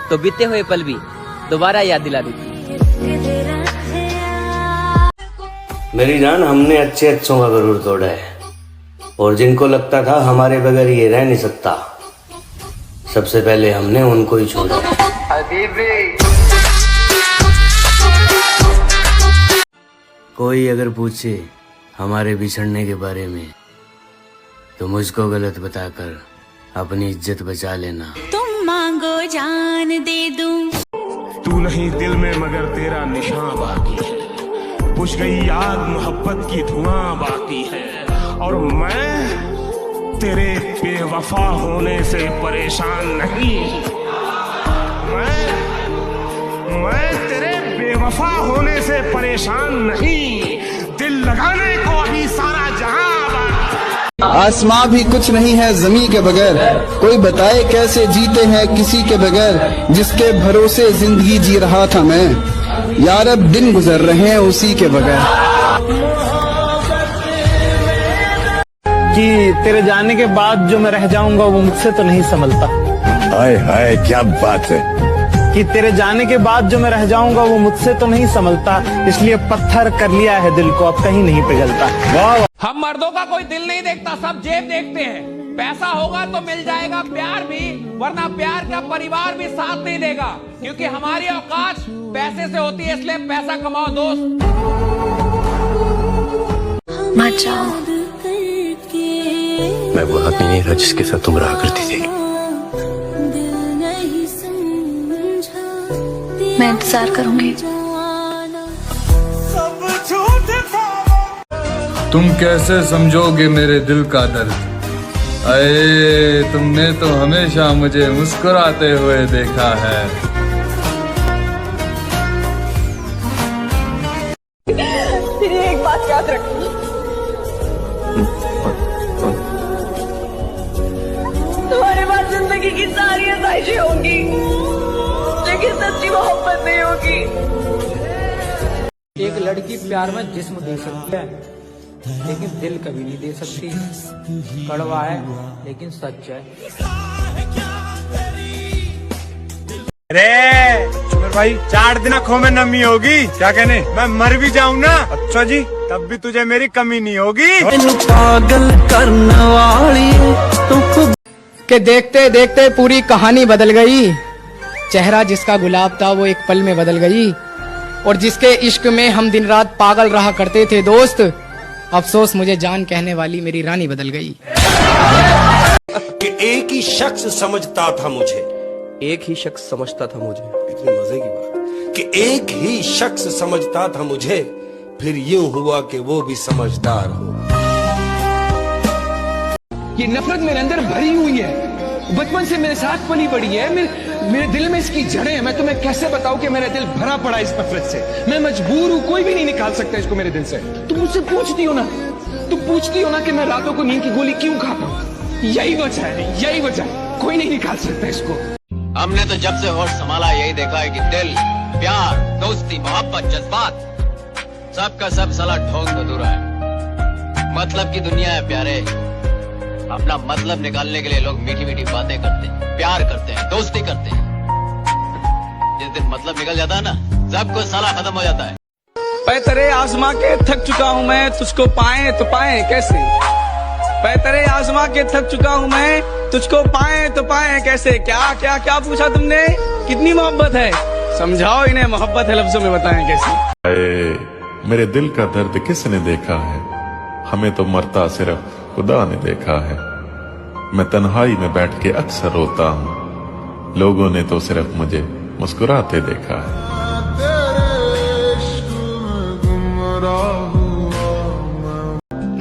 तो बीते हुए पल भी दोबारा याद दिला देती है। मेरी जान, हमने अच्छे अच्छों का गरूर तोड़ा है, और जिनको लगता था हमारे बगैर ये रह नहीं सकता, सबसे पहले हमने उनको ही छोड़ा। कोई अगर पूछे हमारे बिछड़ने के बारे में तो मुझको गलत बताकर अपनी इज्जत बचा लेना। तुम मांगो जान दे दूं। तू नहीं दिल में मगर तेरा निशान बाकी है, बुझ गई याद मोहब्बत की धुआं बाकी है, और मैं तेरे बेवफा होने से परेशान नहीं। मैं तेरे बेवफा होने से परेशान नहीं, दिल लगाने को अभी सारा जहां। आसमां भी कुछ नहीं है ज़मीं के बगैर, कोई बताए कैसे जीते हैं किसी के बगैर, जिसके भरोसे जिंदगी जी रहा था मैं, यार अब दिन गुजर रहे हैं उसी के बगैर। कि तेरे जाने के बाद जो मैं रह जाऊंगा वो मुझसे तो नहीं संभलता। हाय हाय क्या बात है। कि तेरे जाने के बाद जो मैं रह जाऊंगा वो मुझसे तो नहीं संभलता, इसलिए पत्थर कर लिया है दिल को, अब कहीं नहीं पिघलता। वाह। हम मर्दों का कोई दिल नहीं देखता, सब जेब देखते हैं। पैसा होगा तो मिल जाएगा प्यार भी, वरना प्यार का परिवार भी साथ नहीं देगा, क्योंकि हमारी औकात पैसे से होती है, इसलिए पैसा कमाओ दोस्त। मत जाओ। मैं वो आदमी नहीं था जिसके साथ तुम रहा करती थी। मैं इंतजार करूंगी। तुम कैसे समझोगे मेरे दिल का दर्द, अये तुमने तो हमेशा मुझे मुस्कुराते हुए देखा है। एक बात याद रखना, तुम्हारे पास जिंदगी की सारी आसाइशें होंगी, लेकिन सच्ची मोहब्बत नहीं होगी। एक लड़की प्यार में जिस्म दे सकती है, लेकिन दिल कभी नहीं दे सकती। कड़वा है लेकिन सच है। अरे सुमर भाई, 4 दिन आँखों में नमी होगी, क्या कहने, मैं मर भी जाऊं ना, अच्छा जी, तब भी तुझे मेरी कमी नहीं होगी। पागल करने वाली के देखते देखते पूरी कहानी बदल गई। चेहरा जिसका गुलाब था वो एक पल में बदल गई, और जिसके इश्क में हम दिन रात पागल रहा करते थे दोस्त, अफसोस मुझे जान कहने वाली मेरी रानी बदल गई। कि एक ही शख्स समझता था मुझे, एक ही शख्स समझता था मुझे, इतनी मजे की बात कि एक ही शख्स समझता था मुझे, फिर यूं हुआ कि वो भी समझदार हो। ये नफरत मेरे अंदर भरी हुई है, बचपन से मेरे साथ पली बड़ी है, मेरे दिल में इसकी जड़ें हैं। मैं तुम्हें कैसे बताऊं कि मेरा दिल भरा पड़ा इस नफरत से। मैं मजबूर हूं, कोई भी नहीं निकाल सकता इसको मेरे दिल से। तुम मुझसे पूछती हो ना कि मैं रातों को नींद की गोली क्यों खाता हूं, यही वजह है, यही वजह है, कोई नहीं निकाल सकता इसको। हमने तो जब से होश संभाला यही देखा है कि दिल, प्यार, दोस्ती, मोहब्बत, जज्बात, सबका सब साला ढोंग अधूरा है। मतलब की दुनिया है प्यारे, अपना मतलब निकालने के लिए लोग मीठी मीठी बातें करते हैं, प्यार करते हैं, दोस्ती करते हैं। जिस दिन मतलब निकल जाता है ना, सब कुछ साला खत्म हो जाता है। पैतरे आजमा के थक चुका हूँ मैं, तुझको पाए तो पाए कैसे। पैतरे आजमा के थक चुका हूँ मैं, तुझको पाए तो पाए कैसे। क्या क्या क्या पूछा तुमने, कितनी मोहब्बत है, समझाओ इन्हें, मोहब्बत है लफ्जों में बताएं कैसी। मेरे दिल का दर्द किसने देखा है, हमें तो मरता सिर्फ खुदा ने देखा है। मैं तन्हाई में बैठ के अक्सर रोता हूँ, लोगों ने तो सिर्फ मुझे मुस्कुराते देखा है।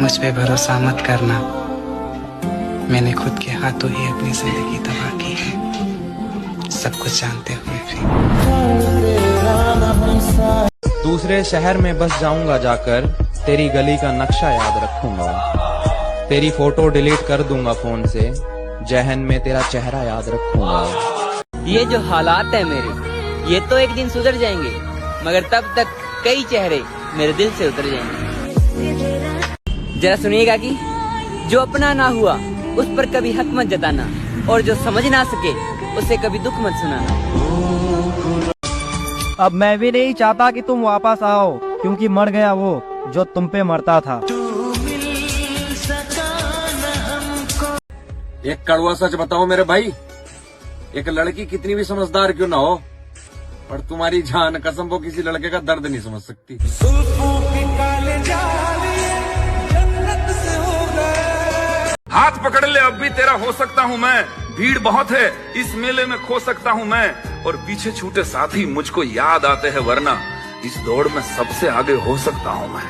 मुझ पे भरोसा मत करना, मैंने खुद के हाथों ही अपनी जिंदगी तबाह की है, सब कुछ जानते हुए भी। दूसरे शहर में बस जाऊंगा जाकर, तेरी गली का नक्शा याद रखूंगा, तेरी फोटो डिलीट कर दूंगा फोन से, जहन में तेरा चेहरा याद रखूंगा। ये जो हालात है मेरे, ये तो एक दिन सुधर जाएंगे, मगर तब तक कई चेहरे मेरे दिल से उतर जाएंगे। जरा सुनिएगा कि जो अपना ना हुआ उस पर कभी हक मत जताना, और जो समझ ना सके उसे कभी दुख मत सुनाना। अब मैं भी नहीं चाहता कि तुम वापस आओ, क्योंकि मर गया वो जो तुम पे मरता था। एक कड़वा सच बताओ मेरे भाई, एक लड़की कितनी भी समझदार क्यों ना हो, पर तुम्हारी जान कसम वो किसी लड़के का दर्द नहीं समझ सकती। हाथ पकड़ ले अब भी तेरा हो सकता हूँ मैं, भीड़ बहुत है इस मेले में खो सकता हूँ मैं, और पीछे छूटे साथी मुझको याद आते हैं, वरना इस दौड़ में सबसे आगे हो सकता हूँ मैं।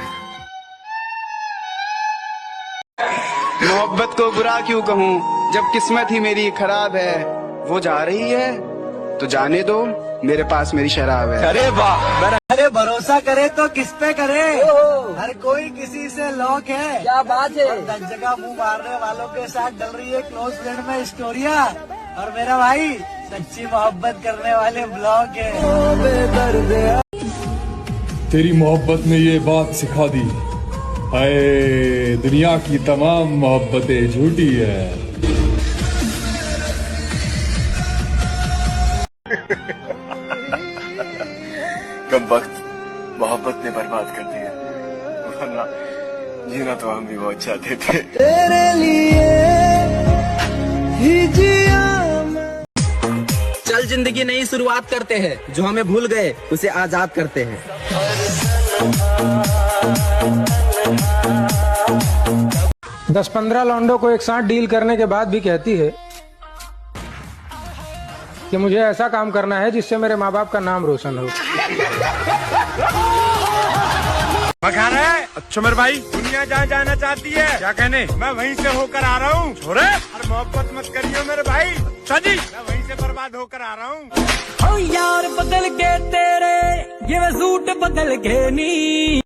मोहब्बत को बुरा क्यों कहूँ, जब किस्मत ही मेरी खराब है, वो जा रही है तो जाने दो, मेरे पास मेरी शराब है। अरे वाह, अरे भरोसा करे तो किस पे करे, हर कोई किसी से लॉक है। क्या बात है। और 10 जगह मुंह मारने वालों के साथ डल रही है क्लोज फ्रेंड में स्टोरिया, और मेरा भाई सच्ची मोहब्बत करने वाले ब्लॉग है। तेरी मोहब्बत ने ये बात सिखा दी, हाय दुनिया की तमाम मोहब्बतें झूठी है। कम वक्त मोहब्बत ने बर्बाद कर दिया, वरना जीना तो हम भी बहुत चाहते थे। तेरे लिए ही जिया। चल जिंदगी नई शुरुआत करते हैं, जो हमें भूल गए उसे आजाद करते हैं। 10-15 लौंडों को एक साथ डील करने के बाद भी कहती है कि मुझे ऐसा काम करना है जिससे मेरे माँ बाप का नाम रोशन हो। बखाना है। अच्छा मेरे भाई, दुनिया जहाँ जाना चाहती है, क्या कहने, मैं वहीं से होकर आ रहा हूँ। छोरे, अरे मोहब्बत मत करियो मेरे भाई। जी, मैं वहीं से बर्बाद होकर आ रहा हूँ। ओ यार बदल के तेरे ये सूट बदल के नी।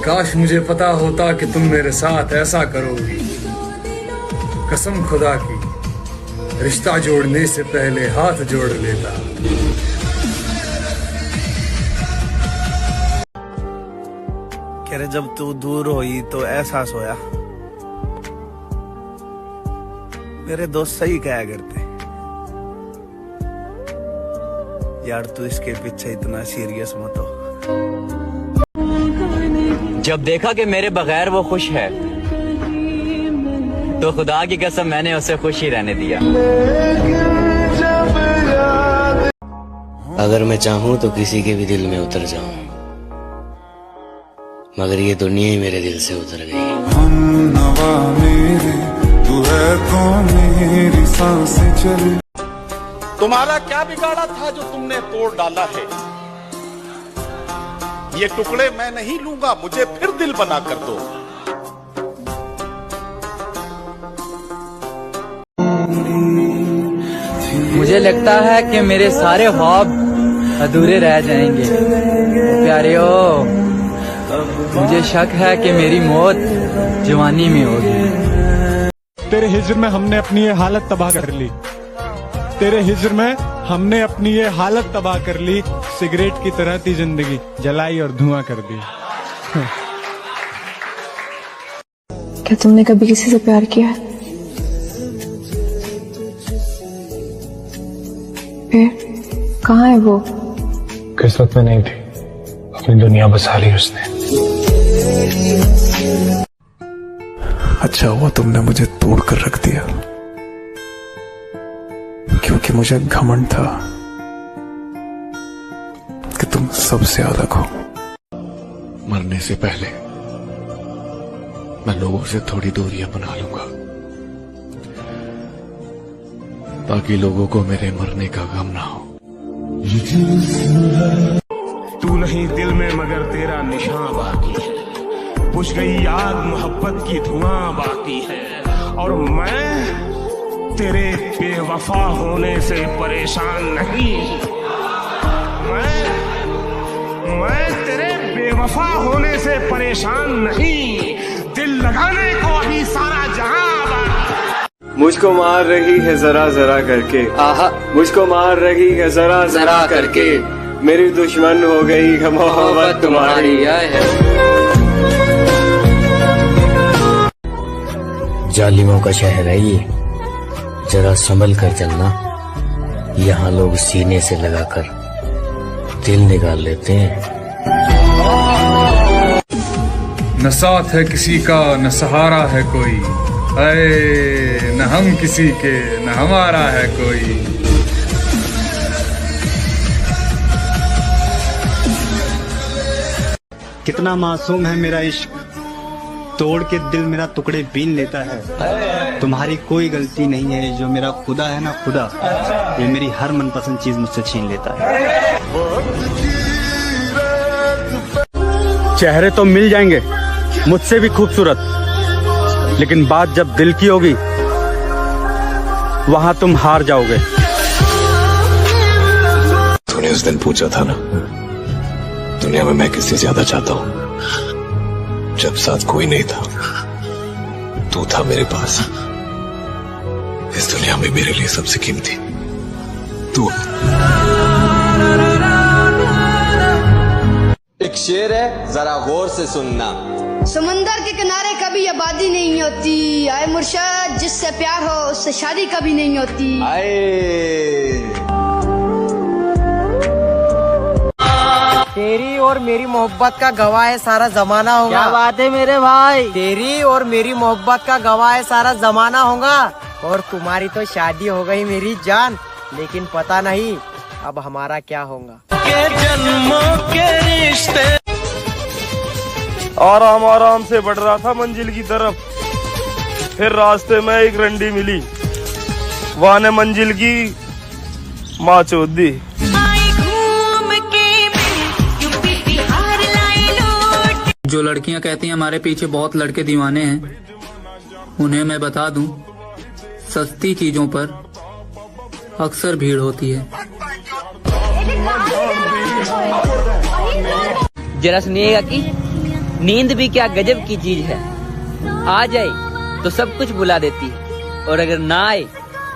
काश मुझे पता होता कि तुम मेरे साथ ऐसा करोगी, कसम खुदा की रिश्ता जोड़ने से पहले हाथ जोड़ लेता। कह रहे जब तू दूर हुई तो एहसास होया, मेरे दोस्त सही कहा करते, यार तू इसके पीछे इतना सीरियस मत हो। जब देखा कि मेरे बगैर वो खुश है, तो खुदा की कसम मैंने उसे खुश ही रहने दिया। अगर मैं चाहूं तो किसी के भी दिल में उतर जाऊं, मगर ये दुनिया ही मेरे दिल से उतर गई। हमनवा मेरे, तू है कौन मेरी सांसें चले। तुम्हारा क्या बिगाड़ा था जो तुमने तोड़ डाला है, ये टुकड़े मैं नहीं लूंगा, मुझे फिर दिल बना कर दो। मुझे लगता है कि मेरे सारे ख्वाब अधूरे रह जाएंगे। प्यारे हो, मुझे शक है कि मेरी मौत जवानी में होगी। तेरे हिज्र में हमने अपनी ये हालत तबाह कर ली, तेरे हिज्र में हमने अपनी ये हालत तबाह कर ली। सिगरेट की तरह थी जिंदगी, जलाई और धुआं कर दी। क्या तुमने कभी किसी से प्यार किया? फिर कहाँ है वो? किस्मत में नहीं थी, अपनी दुनिया बसा ली उसने। अच्छा हुआ तुमने मुझे तोड़ कर रख दिया, क्योंकि मुझे घमंड था कि तुम सबसे अलग हो। मरने से पहले मैं लोगों से थोड़ी दूरियां बना लूंगा, ताकि लोगों को मेरे मरने का गम ना हो। तू नहीं दिल में मगर तेरा निशान बाकी है। बुझ गई आग मोहब्बत की धुआं बाकी है, और मैं तेरे बेवफा होने से परेशान नहीं। मैं तेरे बेवफा होने से परेशान नहीं, दिल लगाने को अभी सारा जहां। मुझको मार रही है जरा जरा करके, आहा मुझको मार रही है जरा जरा करके, मेरी दुश्मन हो गई है मोहब्बत तुम्हारी। जालिमों का शहर है ये, जरा संभल कर चलना, यहाँ लोग सीने से लगाकर दिल निकाल लेते हैं। न साथ है किसी का न सहारा है कोई, अरे न हम किसी के न हमारा है कोई। कितना मासूम है मेरा इश्क, तोड़ के दिल मेरा टुकड़े बीन लेता है। तुम्हारी कोई गलती नहीं है, जो मेरा खुदा है ना खुदा, ये मेरी हर मनपसंद चीज मुझसे छीन लेता है। चेहरे तो मिल जाएंगे मुझसे भी खूबसूरत, लेकिन बात जब दिल की होगी वहां तुम हार जाओगे। तूने उस दिन पूछा था ना, दुनिया में मैं किससे ज्यादा चाहता हूं, जब साथ कोई नहीं था तू था मेरे पास। इस दुनिया में मेरे लिए सबसे कीमती तू। एक शेर है, जरा गौर से सुनना। समंदर के किनारे कभी आबादी नहीं होती, आए मुर्शद जिससे प्यार हो उससे शादी कभी नहीं होती। तेरी और मेरी मोहब्बत का गवाह है सारा जमाना होगा। क्या बात है मेरे भाई। तेरी और मेरी मोहब्बत का गवाह है सारा जमाना होगा, और तुम्हारी तो शादी हो गई मेरी जान, लेकिन पता नहीं अब हमारा क्या होगा। के जन्मों के रिश्ते। आराम आराम से बढ़ रहा था मंजिल की तरफ, फिर रास्ते में एक रंडी मिली, वहाँ ने मंजिल की माँ चोद दी। जो लड़कियां कहती हैं हमारे पीछे बहुत लड़के दीवाने हैं, उन्हें मैं बता दूं, सस्ती चीजों पर अक्सर भीड़ होती है। जरा सुनिएगा कि नींद भी क्या गजब की चीज है, आ जाए तो सब कुछ भुला देती है, और अगर ना आए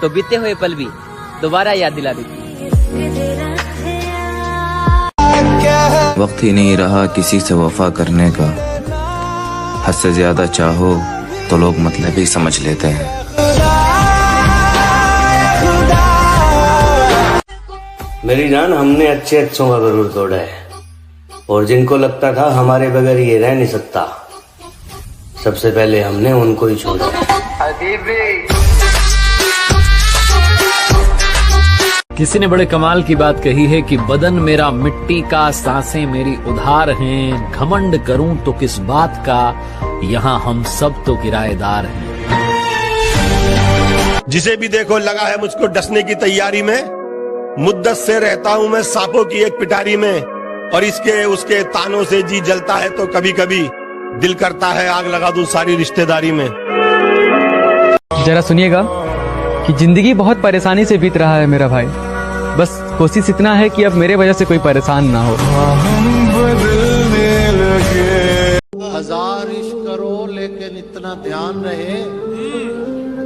तो बीते हुए पल भी दोबारा याद दिला देती है। वक्त ही नहीं रहा किसी से वफा करने का, हद से ज्यादा चाहो तो लोग मतलब ही समझ लेते हैं। मेरी जान, हमने अच्छे अच्छों का गरूर तोड़ा है, और जिनको लगता था हमारे बगैर ये रह नहीं सकता, सबसे पहले हमने उनको ही छोड़ा। किसी ने बड़े कमाल की बात कही है कि बदन मेरा मिट्टी का, सांसें मेरी उधार हैं, घमंड करूं तो किस बात का, यहाँ हम सब तो किराएदार हैं। जिसे भी देखो लगा है मुझको डसने की तैयारी में, मुद्दत से रहता हूं मैं सांपों की एक पिटारी में, और इसके उसके तानों से जी जलता है तो कभी कभी दिल करता है आग लगा दूं सारी रिश्तेदारी में। जरा सुनिएगा कि जिंदगी बहुत परेशानी से बीत रहा है मेरा भाई, बस कोशिश इतना है कि अब मेरे वजह से कोई परेशान ना हो। हजार इश्क करो लेकिन इतना ध्यान रहे,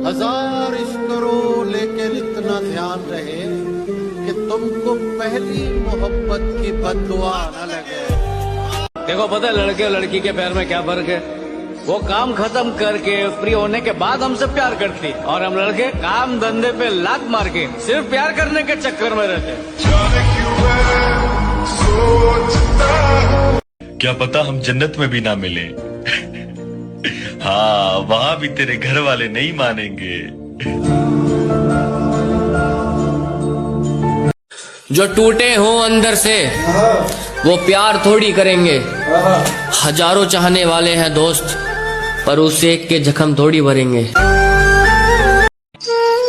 हजार इश्क करो लेकिन इतना ध्यान रहे कि तुमको पहली मोहब्बत की बद्दुआ न लगे। देखो पता है लड़के और लड़की के प्यार में क्या फर्क है, वो काम खत्म करके फ्री होने के बाद हमसे प्यार करती, और हम लड़के काम धंधे पे लात मार के सिर्फ प्यार करने के चक्कर में रहते। क्या पता हम जन्नत में भी ना मिले। हाँ, वहाँ भी तेरे घर वाले नहीं मानेंगे। जो टूटे हो अंदर से वो प्यार थोड़ी करेंगे, हजारों चाहने वाले हैं दोस्त, पर उस एक के जख्म थोड़ी भरेंगे।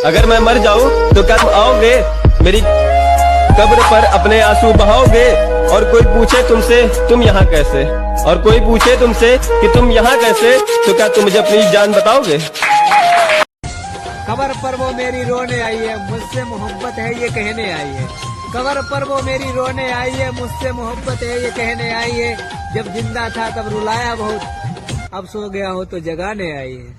अगर मैं मर जाऊं तो कब आओगे, मेरी कब्र पर अपने आंसू बहाओगे। और कोई पूछे तुमसे तुम यहाँ कैसे, और कोई पूछे तुमसे कि तुम यहाँ कैसे, तो क्या तुम मुझे अपनी जान बताओगे? कबर पर वो मेरी रोने आई है, मुझसे मोहब्बत है ये कहने आई है। कबर पर वो मेरी रोने आई है, मुझसे मोहब्बत है ये कहने आई है। जब जिंदा था तब रुलाया बहुत, अब सो गया हो तो जगाने आई है।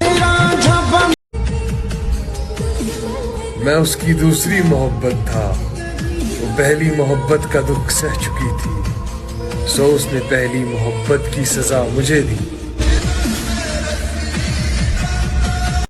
मैं उसकी दूसरी मोहब्बत था, वो पहली मोहब्बत का दुख सह चुकी थी, सो उसने पहली मोहब्बत की सजा मुझे दी।